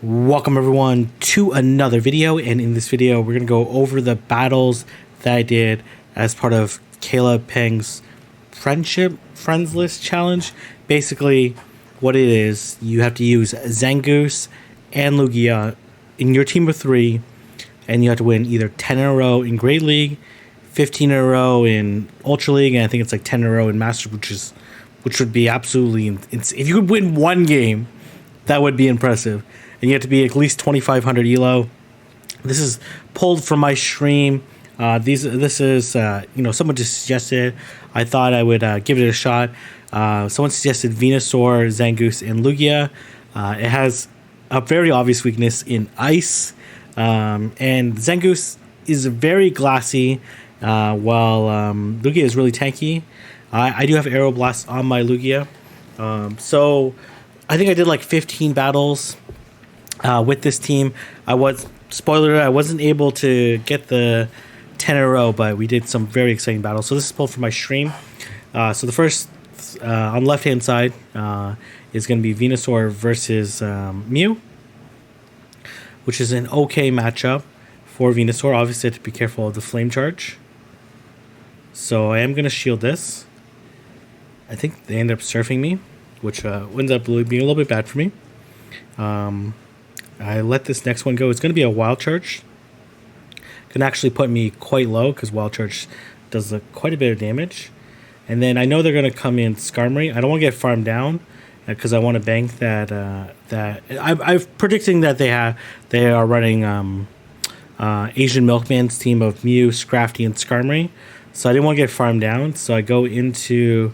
Welcome everyone to another video, and in this video we're going to go over the battles that I did as part of Caleb Peng's friends list challenge. Basically what it is, you have to use Zangoose and Lugia in your team of 3, and you have to win either 10 in a row in Great League, 15 in a row in Ultra League, and I think it's like 10 in a row in Master, which would be absolutely if you could win one game, that would be impressive. And you have to be at least 2,500 elo. This is pulled from my stream. This is someone just suggested. I thought I would give it a shot. Someone suggested Venusaur, Zangoose, and Lugia. It has a very obvious weakness in ice, and Zangoose is very glassy, while Lugia is really tanky. I do have Aero Blast on my Lugia, so I think I did like 15 battles. With this team. I wasn't able to get the 10 in a row, but we did some very exciting battles. So this is pulled from my stream. So the first on the left hand side is going to be Venusaur versus Mew, which is an okay matchup for Venusaur. Obviously, I have to be careful of the flame charge. So I am going to shield this. I think they end up surfing me, which ends up being a little bit bad for me. I let this next one go. It's going to be a wild charge. Can actually put me quite low because wild charge does quite a bit of damage. And then I know they're going to come in Skarmory. I don't want to get farmed down because I want to bank that. I'm predicting that they are running Asian Milkman's team of Mew, Scrafty, and Skarmory. So I didn't want to get farmed down. So I go into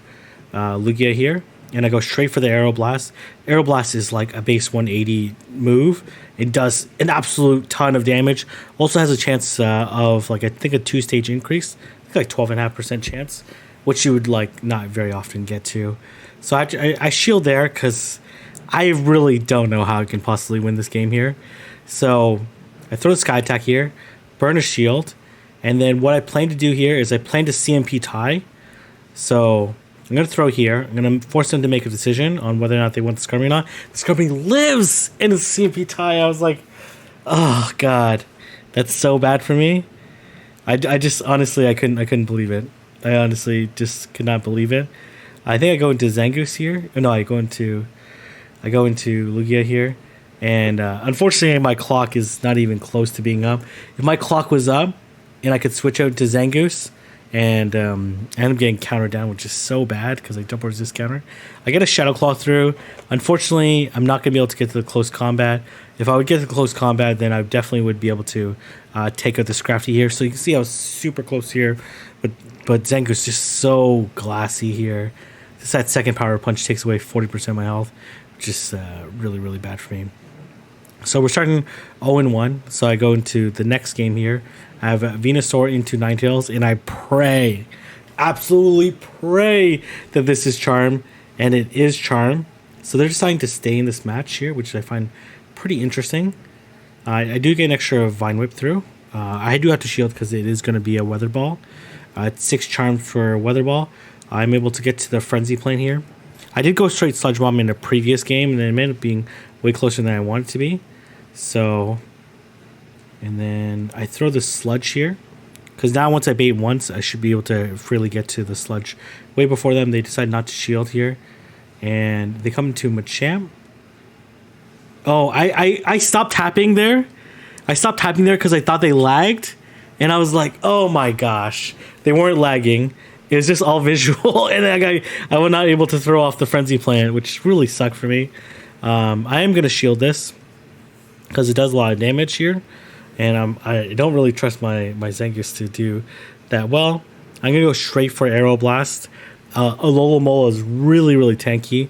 Lugia here. And I go straight for the Aero Blast. Aero Blast is like a base 180 move. It does an absolute ton of damage. Also has a chance of like I think a 2-stage increase. I think like 12.5% chance, which you would like not very often get to. So I shield there because I really don't know how I can possibly win this game here. So I throw the Sky Attack here, burn a shield, and then what I plan to do here is I plan to CMP tie. So I'm going to throw here. I'm going to force them to make a decision on whether or not they want the Skarmory or not. The Skarmory lives in a CMP tie. I was like, oh, God. That's so bad for me. I just, honestly, I couldn't believe it. I honestly just could not believe it. I think I go into Zangoose here. No, I go into Lugia here. And unfortunately, my clock is not even close to being up. If my clock was up and I could switch out to Zangoose, and I end up getting countered down, which is so bad because I jump resist counter. I get a Shadow Claw through. Unfortunately, I'm not going to be able to get to the close combat. If I would get to the close combat, then I definitely would be able to take out the Scrafty here. So you can see I was super close here, but Zangoose is just so glassy here. Just that second power punch takes away 40% of my health, which is really, really bad for me. So we're starting 0-1. So I go into the next game here. I have Venusaur into Ninetales, and I pray, absolutely pray that this is Charm, and it is Charm. So they're deciding to stay in this match here, which I find pretty interesting. I do get an extra Vine Whip through. I do have to shield because it is going to be a Weather Ball. It's 6 Charms for Weather Ball. I'm able to get to the Frenzy Plane here. I did go straight Sludge Bomb in a previous game, and it ended up being way closer than I wanted it to be. So, and then I throw the Sludge here, because now once I bait once, I should be able to freely get to the Sludge. Way before them, they decide not to shield here, and they come into Machamp. Oh, I stopped tapping there. I stopped tapping there because I thought they lagged, and I was like, oh my gosh, they weren't lagging. It was just all visual, and I was not able to throw off the Frenzy Plant, which really sucked for me. I am going to shield this because it does a lot of damage here, and I don't really trust my Zangoose to do that well. I'm going to go straight for Aero Blast. Alola is really, really tanky.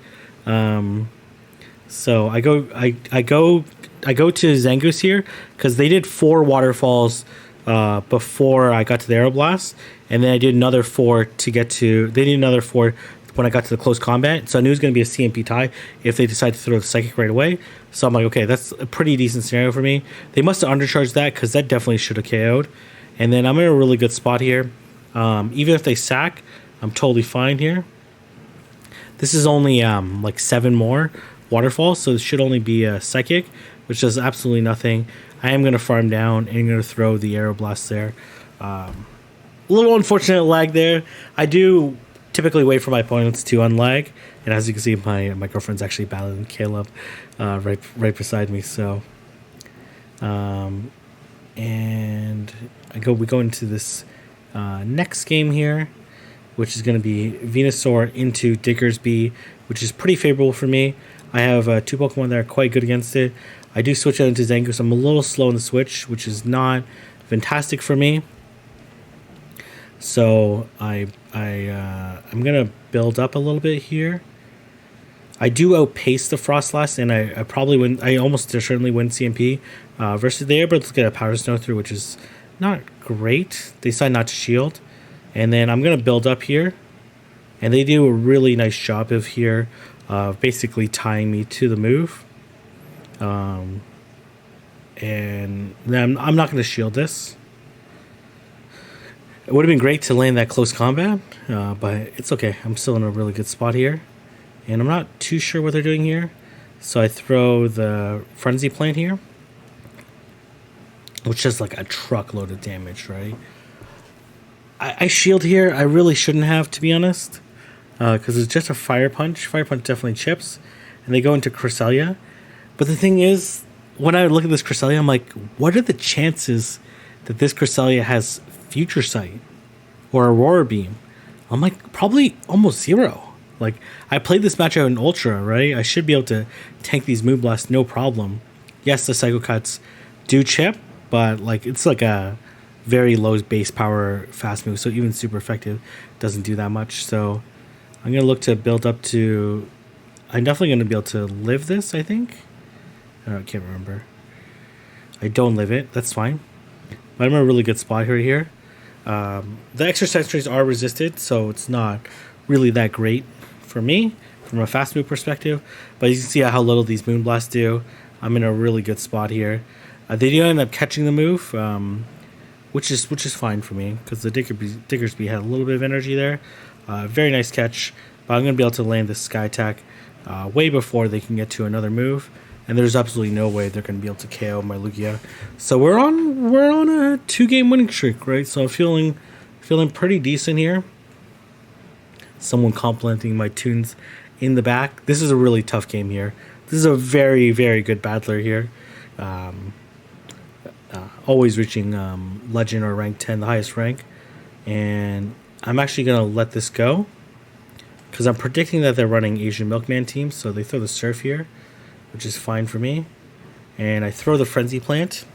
So I go to Zangoose here because they did 4 waterfalls before I got to the Aero Blast, and then I did another 4 to get to. They did another 4 when I got to the close combat, so I knew it was going to be a CMP tie if they decide to throw the Psychic right away. So I'm like, okay, that's a pretty decent scenario for me. They must have undercharged that because that definitely should have KO'd. And then I'm in a really good spot here. Even if they sack, I'm totally fine here. This is only like 7 more, waterfall, so it should only be a psychic, which does absolutely nothing. I am going to farm down and going to throw the Aeroblast there. A little unfortunate lag there. I do typically wait for my opponents to unlag, and as you can see, my girlfriend's actually battling Caleb right beside me. So, and we go into this next game here, which is going to be Venusaur into Diggersby, which is pretty favorable for me. I have 2 Pokemon that are quite good against it. I do switch out into Zangoose. I'm a little slow in the switch, which is not fantastic for me. So I'm gonna build up a little bit here. I do outpace the Frostlass, and I probably win. I almost certainly win CMP versus there, but let's get a Powder Snow through, which is not great. They decide not to shield, and then I'm gonna build up here, and they do a really nice job of here, basically tying me to the move. And then I'm not gonna shield this. It would have been great to land that close combat, but it's okay. I'm still in a really good spot here. And I'm not too sure what they're doing here. So I throw the Frenzy Plant here, which does like a truckload of damage, right? I shield here. I really shouldn't have, to be honest, because it's just a Fire Punch. Fire Punch definitely chips. And they go into Cresselia. But the thing is, when I look at this Cresselia, I'm like, what are the chances that this Cresselia has Future Sight or Aurora Beam? I'm like, probably almost 0. Like, I played this matchup in Ultra, right? I should be able to tank these Moonblasts no problem. Yes, the Psycho Cuts do chip, but like it's like a very low base power fast move, so even super effective doesn't do that much. So I'm gonna look to build up to. I'm definitely gonna be able to live this, I think. I can't remember. I don't live it. That's fine. But I'm in a really good spot here. The extra sentries are resisted, so it's not really that great for me from a fast move perspective. But you can see how little these Moonblasts do. I'm in a really good spot here. They do end up catching the move, which is fine for me because the Diggersby had a little bit of energy there. Very nice catch, but I'm going to be able to land this Sky Attack way before they can get to another move. And there's absolutely no way they're going to be able to KO my Lugia. So we're on a 2-game winning streak, right? So I'm feeling pretty decent here. Someone complimenting my tunes in the back. This is a really tough game here. This is a very, very good battler here. Always reaching Legend or rank 10, the highest rank. And I'm actually going to let this go because I'm predicting that they're running Asian Milkman teams. So they throw the Surf here, which is fine for me. And I throw the Frenzy Plant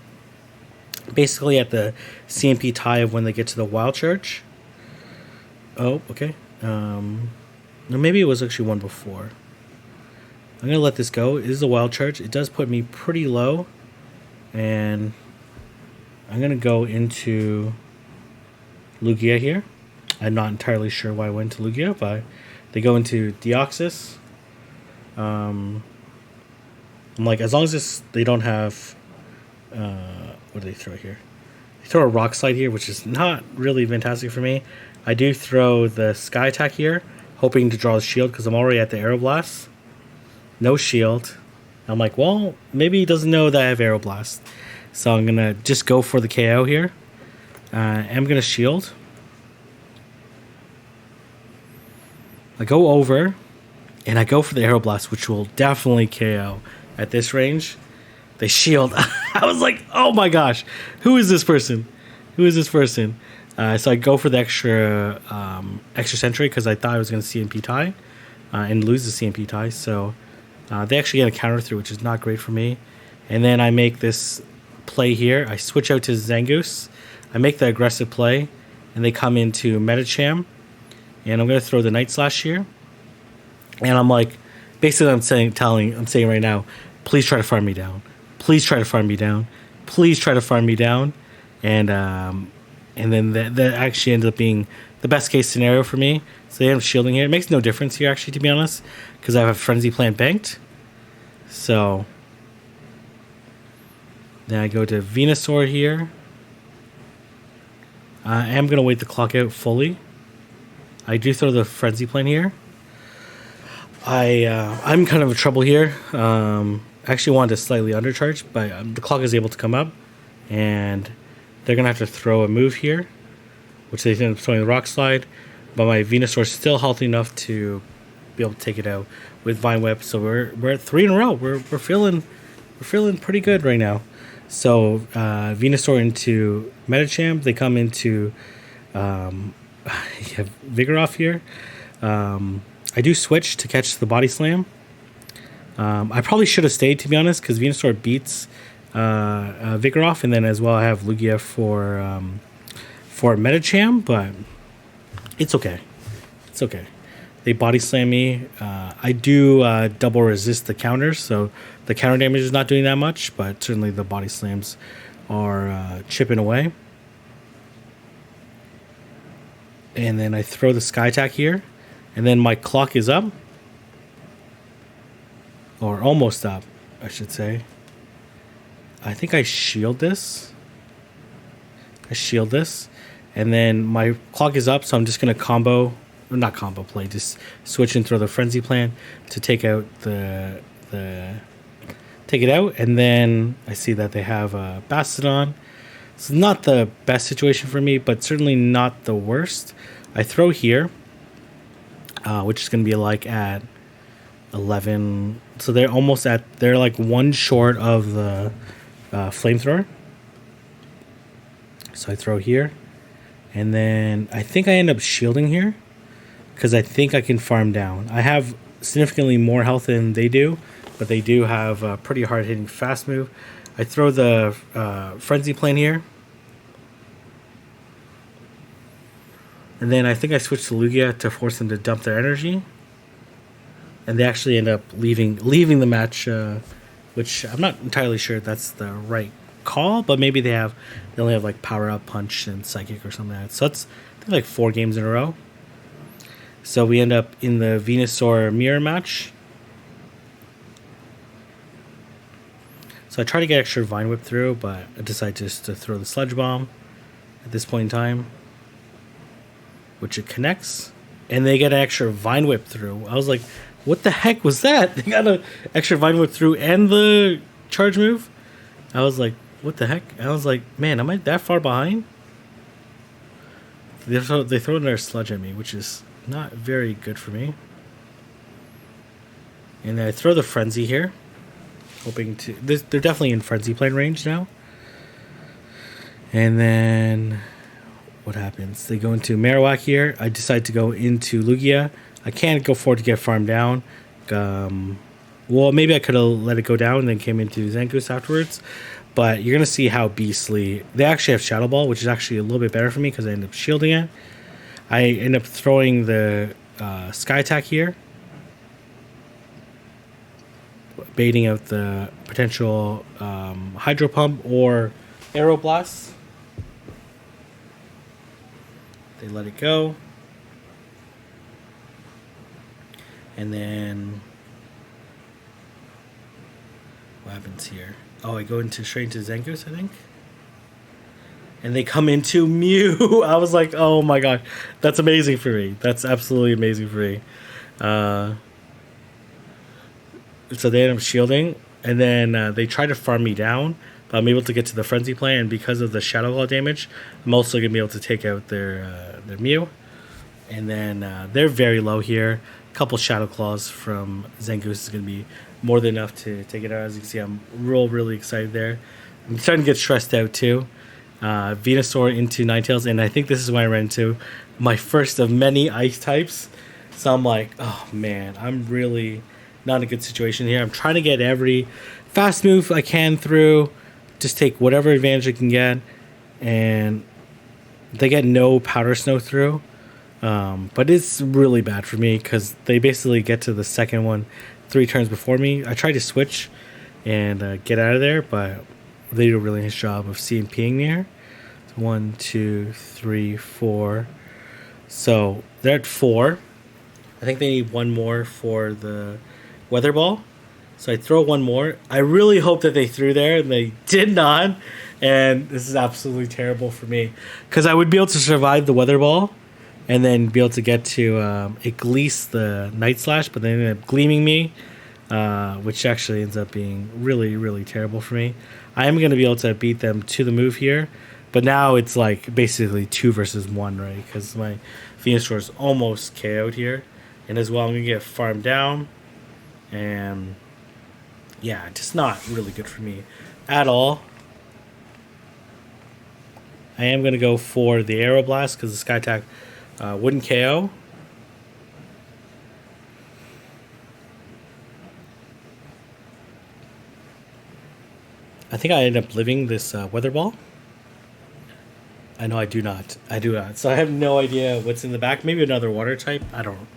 basically at the CMP tie of when they get to the Wild Charge. Oh, okay. No, maybe it was actually one before. I'm going to let this go. It is a Wild Charge. It does put me pretty low. And I'm going to go into Lugia here. I'm not entirely sure why I went to Lugia, but they go into Deoxys. I'm like, as long as they don't have... what do they throw here? They throw a Rock Slide here, which is not really fantastic for me. I do throw the Sky Attack here, hoping to draw the shield because I'm already at the Aeroblast. No shield. I'm like, well, maybe he doesn't know that I have Aeroblast. So I'm going to just go for the KO here. I'm going to shield. I go over, and I go for the Aeroblast, which will definitely KO at this range. They shield. I was like, oh my gosh, who is this person? Who is this person? So I go for the extra sentry because I thought I was going to CMP tie and lose the CMP tie. So they actually get a counter through, which is not great for me. And then I make this play here. I switch out to Zangoose. I make the aggressive play, and they come into Metacham. And I'm going to throw the Night Slash here. And I'm like, basically I'm saying right now, please try to farm me down. Please try to farm me down. Please try to farm me down. And then that actually ended up being the best case scenario for me. So they end up shielding here. It makes no difference here, actually, to be honest, because I have a Frenzy Plant banked. So then I go to Venusaur here. I am going to wait the clock out fully. I do throw the Frenzy Plant here. I'm kind of in trouble here. I actually wanted to slightly undercharge, but the clock is able to come up, and they're gonna have to throw a move here, which they end up throwing the rock slide. But my Venusaur is still healthy enough to be able to take it out with Vine Whip. So we're at 3 in a row. We're feeling pretty good right now. So Venusaur into Medicham. They come into you have Vigoroth here. I do switch to catch the Body Slam. I probably should have stayed, to be honest, because Venusaur beats Vigoroth, and then as well I have Lugia for Medicham, but it's okay. It's okay. They Body Slam me. I do double resist the counters, so the counter damage is not doing that much, but certainly the Body Slams are chipping away. And then I throw the Sky Attack here, and then my clock is up. Or almost up, I should say. I think I shield this. And then my clock is up, so I'm just going to combo, or not combo play, just switch and throw the Frenzy Plant to take out take it out. And then I see that they have a Bastodon. It's not the best situation for me, but certainly not the worst. I throw here, which is going to be like at 11. So they're like one short of the flamethrower. So I throw here, and then I think I end up shielding here because I think I can farm down. I have significantly more health than they do, but they do have a pretty hard hitting fast move. I throw the Frenzy Plant here, and then I think I switch to Lugia to force them to dump their energy. And they actually end up leaving the match, which I'm not entirely sure that's the right call, but maybe they only have like Power Up, Punch, and Psychic or something like that. So that's like 4 games in a row. So we end up in the Venusaur mirror match. So I try to get extra Vine Whip through, but I decide just to throw the Sludge Bomb at this point in time, which it connects, and they get an extra Vine Whip through. I was like, what the heck was that? They got an extra Vine Whip through and the charge move. I was like, what the heck? I was like, man, am I that far behind? They throw their sludge at me, which is not very good for me. And I throw the Frenzy here, hoping to... They're definitely in Frenzy Plant range now. And then what happens? They go into Marowak here. I decide to go into Lugia. I can't go forward to get farmed down. Well, maybe I could have let it go down and then came into Zangoose afterwards. But you're going to see how beastly... They actually have Shadow Ball, which is actually a little bit better for me because I end up shielding it. I end up throwing the Sky Attack here, baiting out the potential Hydro Pump or Aero Blast. They let it go. And then what happens here? Oh, I go straight into Zangoose, I think. And they come into Mew. I was like, oh my god, that's amazing for me. That's absolutely amazing for me. So they end up shielding, and then they try to farm me down, but I'm able to get to the Frenzy Plant, and because of the Shadow Claw damage, I'm also going to be able to take out their Mew. And then they're very low here. A couple Shadow Claws from Zangoose is going to be more than enough to take it out. As you can see, I'm really excited there. I'm starting to get stressed out too. Venusaur into Ninetales, and I think this is when I ran into my first of many ice types. So I'm like, oh man, I'm really not in a good situation here. I'm trying to get every fast move I can through, just take whatever advantage I can get, and they get no Powder Snow through. But it's really bad for me because they basically get to the second one 3 turns before me. I tried to switch and get out of there, but they do a really nice job of CMPing there. 1, 2, 3, 4. So they're at 4. I think they need one more for the Weather Ball. So I throw one more. I really hope that they threw there, and they did not. And this is absolutely terrible for me because I would be able to survive the Weather Ball, and then be able to get to at least the Night Slash, but then ended up gleaming me, which actually ends up being really, really terrible for me. I am going to be able to beat them to the move here, but now it's like basically 2 versus 1, right? Because my Venusaur is almost KO'd here, and as well I'm going to get farmed down, and yeah, just not really good for me at all. I am going to go for the Aeroblast because the Sky Attack wouldn't KO. I think I end up living this Weather Ball. I know I do not. I do not. So I have no idea what's in the back. Maybe another water type. I don't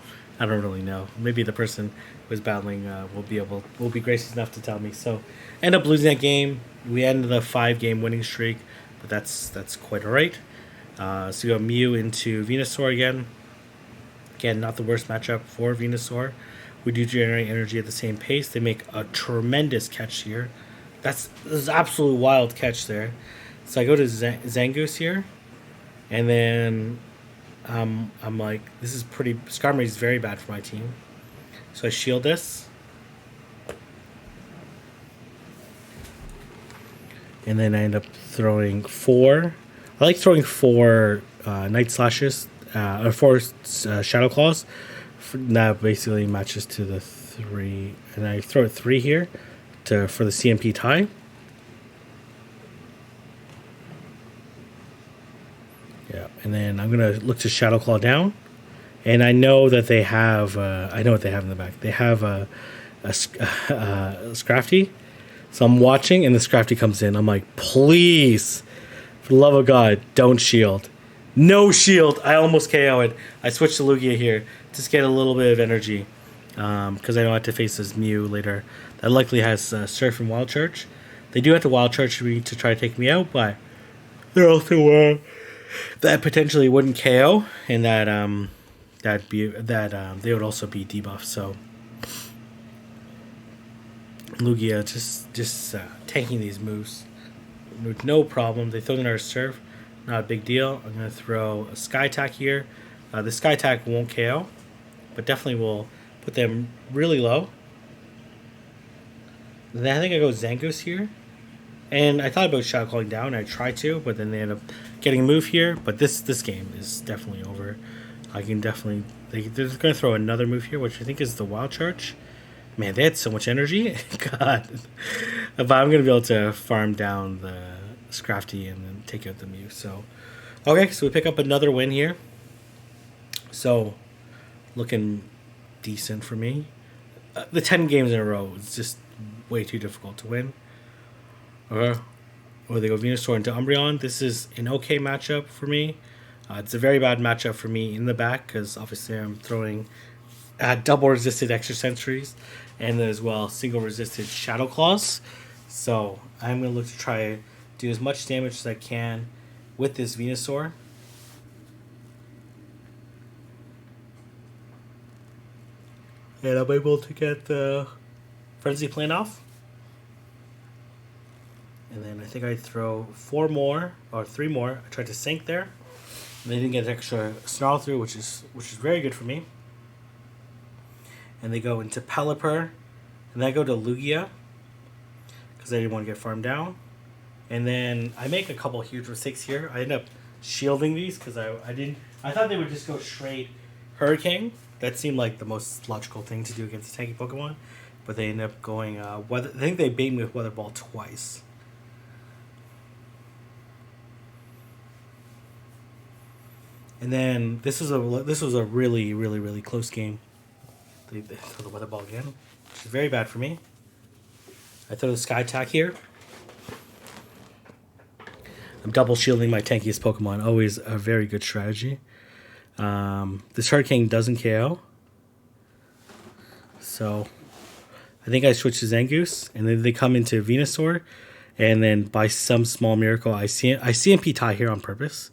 really know. Maybe the person who was battling will be gracious enough to tell me. So end up losing that game. We ended the 5-game winning streak, but that's quite alright. So we go Mew into Venusaur again. Again, not the worst matchup for Venusaur. We do generate energy at the same pace. They make a tremendous catch here. This is absolute wild catch there. So I go to Zangoose here, and then I'm like, this is pretty. Skarmory is very bad for my team. So I shield this, and then I end up throwing 4. I like throwing 4 Night Slashes or 4 Shadow Claws. That basically matches to the 3, and I throw it 3 here for the CMP tie. Yeah, and then I'm gonna look to Shadow Claw down, and I know that they have. I know what they have in the back. They have a Scrafty. So I'm watching, and the Scrafty comes in. I'm like, please, for the love of God, don't shield. No shield. I almost KO it. I switched to Lugia here just get a little bit of energy, because I don't have to face this Mew later. That likely has Surf and Wild Charge. They do have to Wild Charge me to try to take me out, but they're also that potentially wouldn't KO, and that they would also be debuffed. So Lugia just tanking these moves with no problem. They throw another Surf, not a big deal. I'm gonna throw a Sky Attack here. The Sky Attack won't KO, but definitely will put them really low. Then I think I go Zangoose here. And I thought about Shadow Calling down. I tried to, but then they end up getting a move here. But this game is definitely over. I can definitely... They're going to throw another move here, which I think is the Wild Charge. Man, they had so much energy. God. But I'm going to be able to farm down the Scrafty and then take out the Mew. So, okay, so we pick up another win here. So, looking decent for me. The 10 games in a row is just way too difficult to win. Or they go Venusaur into Umbreon. This is an okay matchup for me. It's a very bad matchup for me in the back because obviously I'm throwing double resisted extra sentries and as well single resisted Shadow Claws. So I'm going to look to try to do as much damage as I can with this Venusaur. And I'm able to get the Frenzy Plant off. And then I think I throw 4 more or 3 more. I tried to sink there. And they didn't get an extra Snarl through, which is very good for me. And they go into Pelipper. And then I go to Lugia because I didn't want to get farmed down. And then I make a couple huge mistakes here. I end up shielding these because I thought they would just go straight Hurricane. That seemed like the most logical thing to do against a tanky Pokemon. But they end up going Weather. I think they bait me with Weather Ball twice. And then this was a really, really, really close game. They throw the Weather Ball again, which is very bad for me. I throw the Sky Attack here. I'm double shielding my tankiest Pokemon. Always a very good strategy. This Hurricane doesn't KO. So I think I switch to Zangoose, and then they come into Venusaur, and then by some small miracle, I CMP tie here on purpose.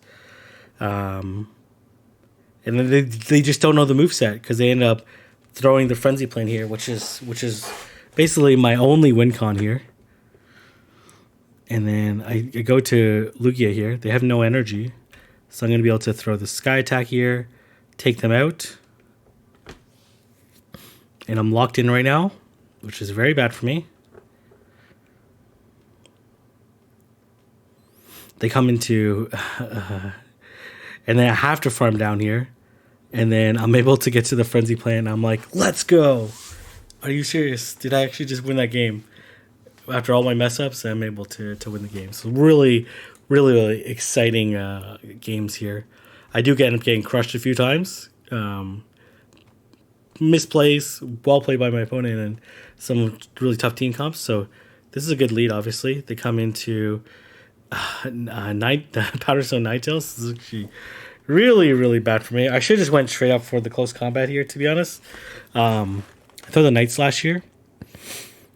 And then they just don't know the moveset because they end up throwing the Frenzy Plant here, which is basically my only win con here. And then I go to Lugia here. They have no energy, so I'm going to be able to throw the Sky Attack here. take them out. And I'm locked in right now, which is very bad for me. They come into... and then I have to farm down here. And then I'm able to get to the Frenzy Plant. And I'm like, let's go. Are you serious? Did I actually just win that game? After all my mess ups, I'm able to win the game. So really, really, really exciting games here. I do end up getting crushed a few times. Misplays, well played by my opponent, and some really tough team comps. So this is a good lead, obviously. They come into Powderstone Ninetales. This is actually really, really bad for me. I should have just went straight up for the close combat here, to be honest. I thought the Night Slash here.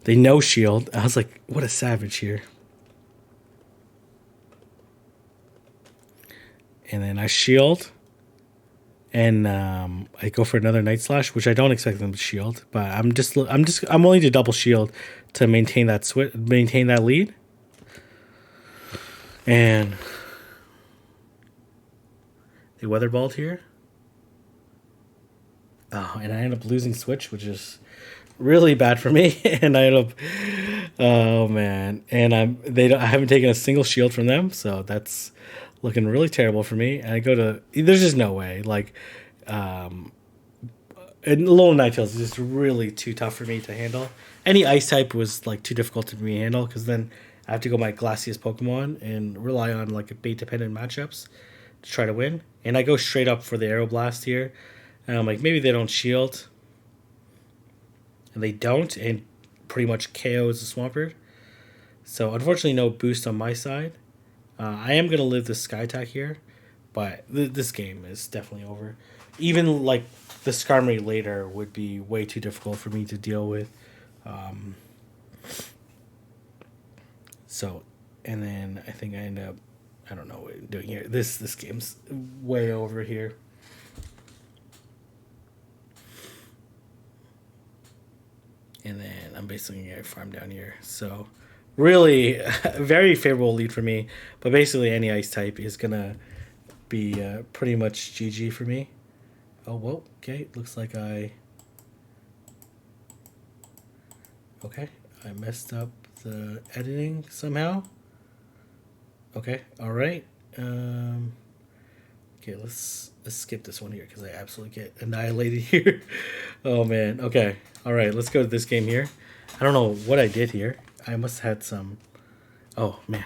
They no shield. I was like, what a savage here. And then I shield. And I go for another Night Slash, which I don't expect them to shield, but I'm willing to double shield to maintain that lead. And they weatherballed here. Oh, and I end up losing switch, which is really bad for me. And I end up, oh man, and I haven't taken a single shield from them, so that's looking really terrible for me. And I go to, there's just no way. Like, and low Ninetales is just really too tough for me to handle. Any ice type was like too difficult to me to handle, because then I have to go my Glacius Pokemon and rely on like a bait dependent matchups to try to win. And I go straight up for the Aeroblast here. And I'm like, maybe they don't shield. And they don't, and pretty much KOs the Swampert. So unfortunately no boost on my side. I am going to live the Sky Attack here, but this game is definitely over. Even like the Skarmory later would be way too difficult for me to deal with. So, and then I think I end up, I don't know what I'm doing here. This game's way over here. And then I'm basically going to farm down here. So really very favorable lead for me. But basically any ice type is going to be pretty much GG for me. Oh, whoa. Okay. Looks like I messed up the editing somehow. Okay. All right. Okay, let's skip this one here because I absolutely get annihilated here. Oh, man. Okay. All right, let's go to this game here. I don't know what I did here. I must have had some... Oh, man.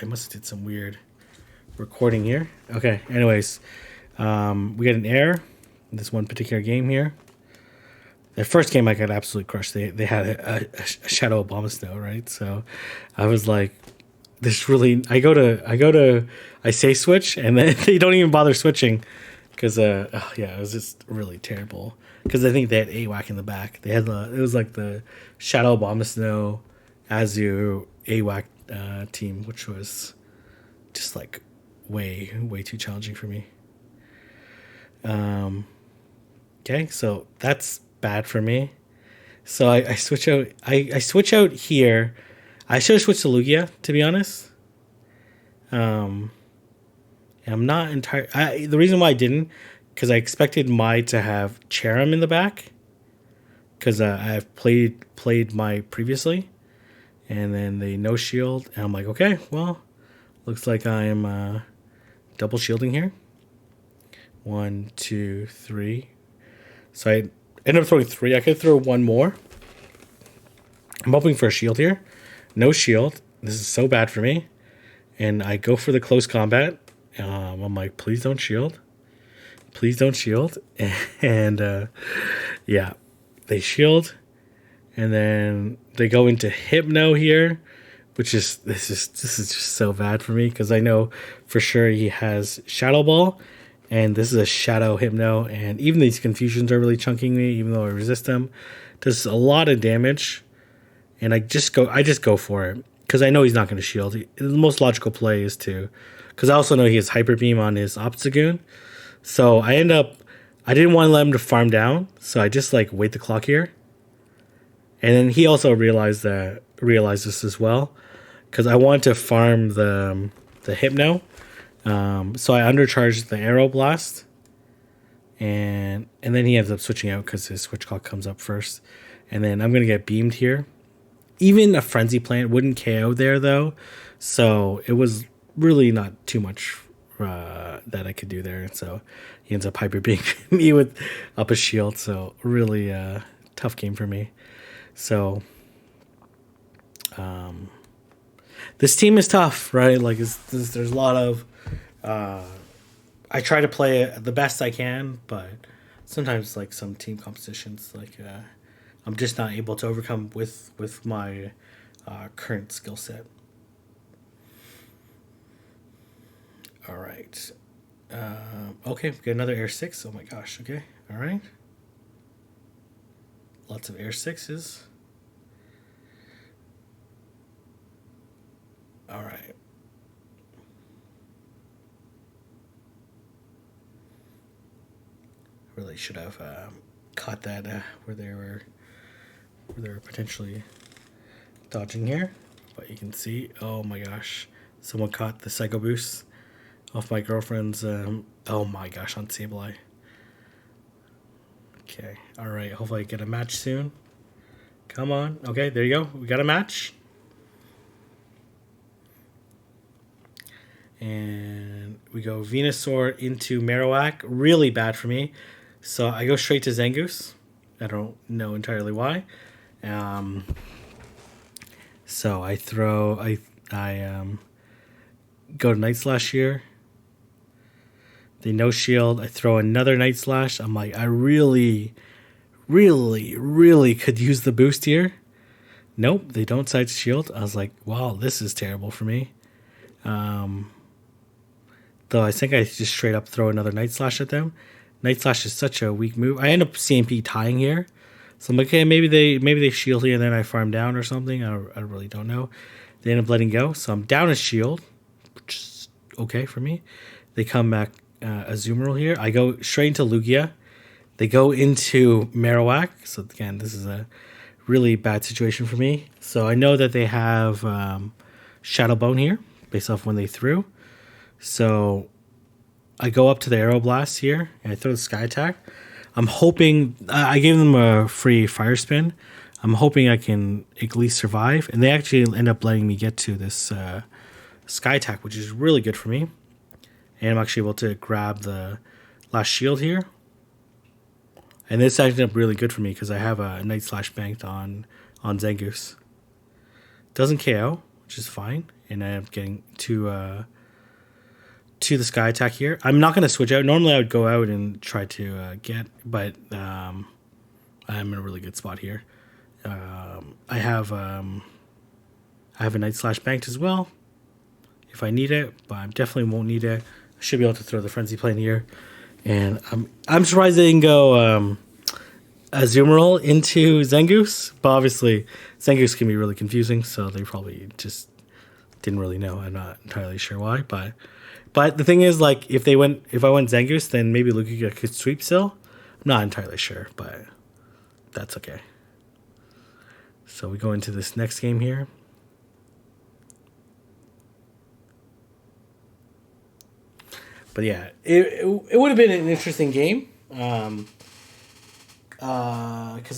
I must have did some weird recording here. Okay, anyways. We got an error in this one particular game here. The first game I got absolutely crushed. They had a Shadow Abomasnow, right? So I was like... This really, I say switch, and then they don't even bother switching, because it was just really terrible. Because I think they had AWAC in the back. They had it was like the Shadow Abomasnow, Azu AWAC team, which was just like way too challenging for me. Okay, so that's bad for me. So I switch out. I switch out here. I should have switched to Lugia, to be honest. I'm not entirely... The reason why I didn't, because I expected Mai to have Cherim in the back, because I have played Mai previously, and then they no shield, and I'm like, okay, well, looks like I am double shielding here. 1, 2, 3. So I ended up throwing 3. I could throw 1 more. I'm hoping for a shield here. No shield. This is so bad for me. And I go for the close combat. I'm like, please don't shield. Please don't shield. And yeah, they shield. And then they go into Hypno here, which is this is just so bad for me, because I know for sure he has Shadow Ball, and this is a Shadow Hypno, and even these confusions are really chunking me, even though I resist them. Does a lot of damage. And I just go for it, because I know he's not going to shield. The most logical play is to, because I also know he has Hyper Beam on his Obstagoon. So I didn't want to let him to farm down, so I just like wait the clock here. And then he also realized this as well, because I wanted to farm the Hypno. So I undercharged the Aeroblast, and then he ends up switching out because his switch call comes up first, and then I'm gonna get beamed here. Even a frenzy plant wouldn't KO there though, so it was really not too much that I could do there. And so he ends up hyper being me with up a shield. So really tough game for me. So this team is tough, right? Like there's a lot of I try to play it the best I can, but sometimes like some team compositions, like I'm just not able to overcome with my current skill set. All right. Okay, we got another Air 6. Oh my gosh, okay. All right. Lots of Air 6s. All right. Really should have caught that where they were potentially dodging here, but you can see, oh my gosh, someone caught the Psycho Boost off my girlfriend's oh my gosh, on Sableye. Okay, all right, hopefully I get a match soon. Come on. Okay, there you go, we got a match. And we go Venusaur into Marowak. Really bad for me, so I go straight to Zangoose. I don't know entirely why. So I throw I go to Night Slash here. They no shield. I throw another Night Slash. I'm like, I really could use the boost here. Nope, they don't side shield. I was like, wow, this is terrible for me. Though I think I just straight up throw another Night Slash at them. Night Slash is such a weak move. I end up CMP tying here. So I'm like, okay, maybe they shield here and then I farm down or something. I really don't know. They end up letting go. So I'm down a shield, which is okay for me. They come back Azumarill here. I go straight into Lugia. They go into Marowak. So again, this is a really bad situation for me. So I know that they have Shadow Bone here based off when they threw. So I go up to the Aeroblast here and I throw the Sky Attack. I'm hoping I gave them a free Fire Spin. I'm hoping I can at least survive, and they actually end up letting me get to this Sky Attack, which is really good for me. And I'm actually able to grab the last shield here, and this ended up really good for me because I have a Night Slash banked on Zangoose. Doesn't KO, which is fine, and I end up getting to the Sky Attack here. I'm not going to switch out. Normally I would go out and try to get, but I'm in a really good spot here. I have a Night Slash banked as well if I need it, but I definitely won't need it. I should be able to throw the Frenzy Plane here. And I'm surprised they didn't go Azumarill into Zangoose, but obviously Zangoose can be really confusing, so they probably just didn't really know. I'm not entirely sure why, but the thing is, like, if I went Zangoose, then maybe Lugia could sweep still. I'm not entirely sure, but that's okay. So we go into this next game here. But yeah, it would have been an interesting game. Because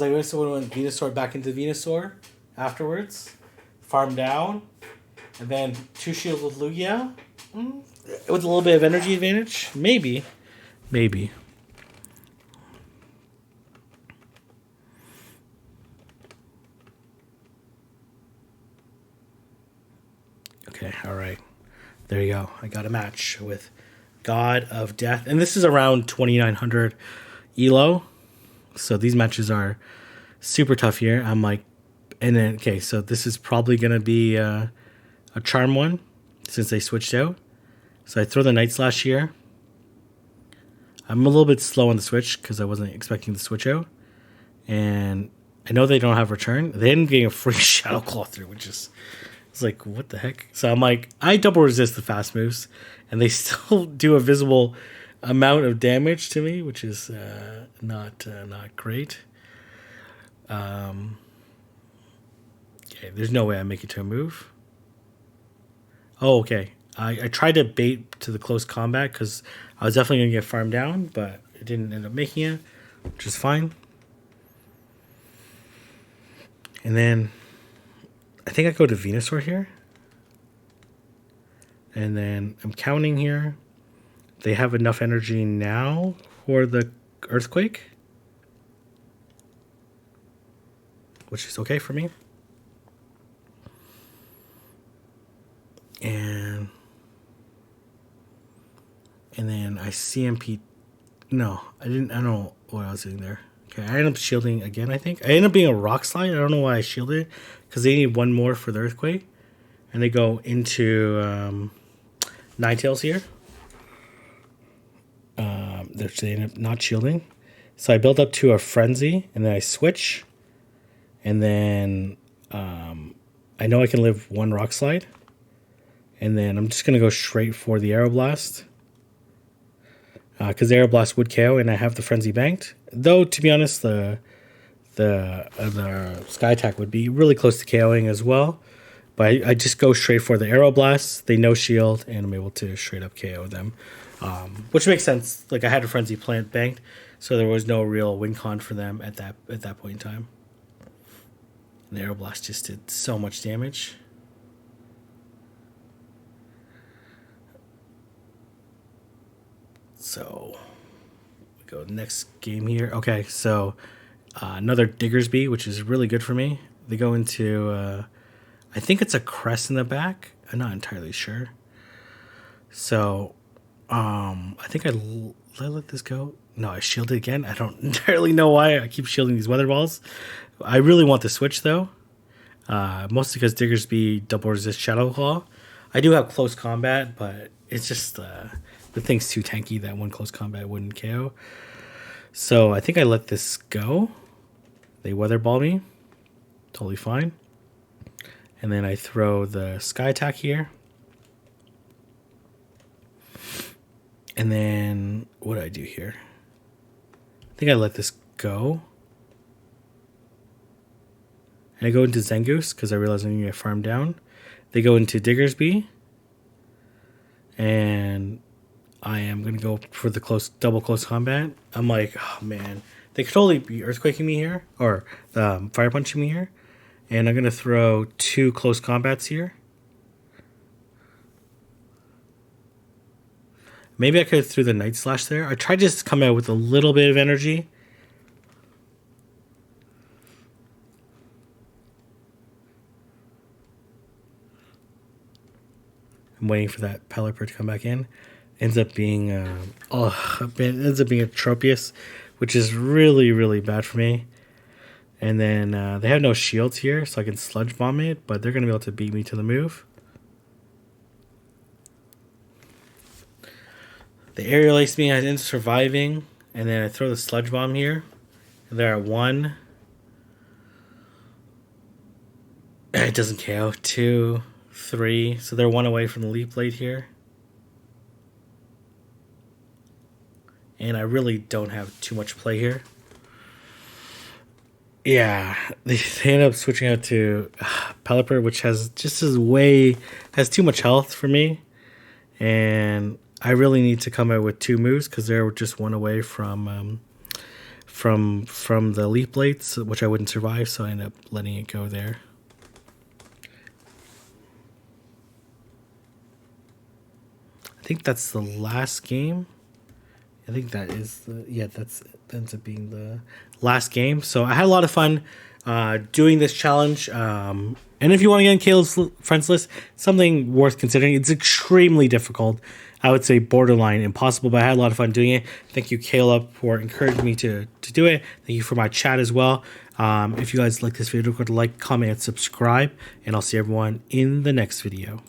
I also would have went Venusaur back into Venusaur afterwards. Farm down. And then 2 shields with Lugia. With a little bit of energy advantage. Maybe. Okay, alright. There you go. I got a match with God of Death. And this is around 2,900 ELO. So these matches are super tough here. I'm like, and then, okay, so this is probably going to be a charm one since they switched out. So I throw the Night Slash here. I'm a little bit slow on the switch because I wasn't expecting the switch out. And I know they don't have return. They ended up getting a free Shadow Claw through, which is, it's like, what the heck? So I'm like, I double resist the fast moves, and they still do a visible amount of damage to me, which is not great. Okay, there's no way I make it to a move. Oh, okay. I tried to bait to the close combat because I was definitely going to get farmed down, but I didn't end up making it, which is fine. And then I think I go to Venusaur here. And then I'm counting here. They have enough energy now for the Earthquake, which is okay for me. And then I CMP. No, I didn't. I don't know what I was doing there. Okay, I ended up shielding again, I think. I ended up being a Rock Slide. I don't know why I shielded, because they need one more for the Earthquake. And they go into Ninetales here. They end up not shielding. So I build up to a Frenzy, and then I switch. And then I know I can live one Rock Slide. And then I'm just going to go straight for the Aeroblast. Because the Aeroblast would KO, and I have the Frenzy banked. Though, to be honest, the Sky Attack would be really close to KOing as well. But I just go straight for the Aeroblast. They no shield, and I'm able to straight up KO them. Which makes sense. Like, I had a Frenzy Plant banked, so there was no real win con for them at that point in time. And the Aeroblast just did so much damage. So, we go next game here. Okay, so another Diggersby, which is really good for me. They go into, I think it's a crest in the back. I'm not entirely sure. So, I think I let this go. No, I shielded again. I don't entirely know why I keep shielding these Weather Balls. I really want the switch, though. Mostly because Diggersby double resist Shadow Claw. I do have close combat, but it's just the thing's too tanky that one close combat wouldn't KO. So I think I let this go. They Weather Ball me. Totally fine. And then I throw the Sky Attack here. And then what do I do here? I think I let this go. And I go into Zangoose because I realize I'm going to get farmed down. They go into Diggersby. And I am going to go for the double close combat. I'm like, oh man. They could totally be Earthquaking me here. Or Fire Punching me here. And I'm going to throw 2 close combats here. Maybe I could have threw the Night Slash there. I tried to just come out with a little bit of energy. I'm waiting for that Pelipper to come back in. Ends up being a Tropius, which is really, really bad for me. And then they have no shields here, so I can Sludge Bomb it, but they're going to be able to beat me to the move. They Aerial Ace me, I end up surviving, and then I throw the Sludge Bomb here. And they're at 1. And it doesn't KO. 2, 3. So they're 1 away from the Leaf Blade here. And I really don't have too much play here. Yeah, they end up switching out to Pelipper, which has too much health for me. And I really need to come out with 2 moves because they're just 1 away from the Leaf Blades, which I wouldn't survive, so I end up letting it go there. I think that's the last game. I think that is that ends up being the last game. So I had a lot of fun doing this challenge. And if you want to get on Caleb's friends list, something worth considering. It's extremely difficult. I would say borderline impossible, but I had a lot of fun doing it. Thank you, Caleb, for encouraging me to do it. Thank you for my chat as well. If you guys like this video, don't forget to like, comment, and subscribe. And I'll see everyone in the next video.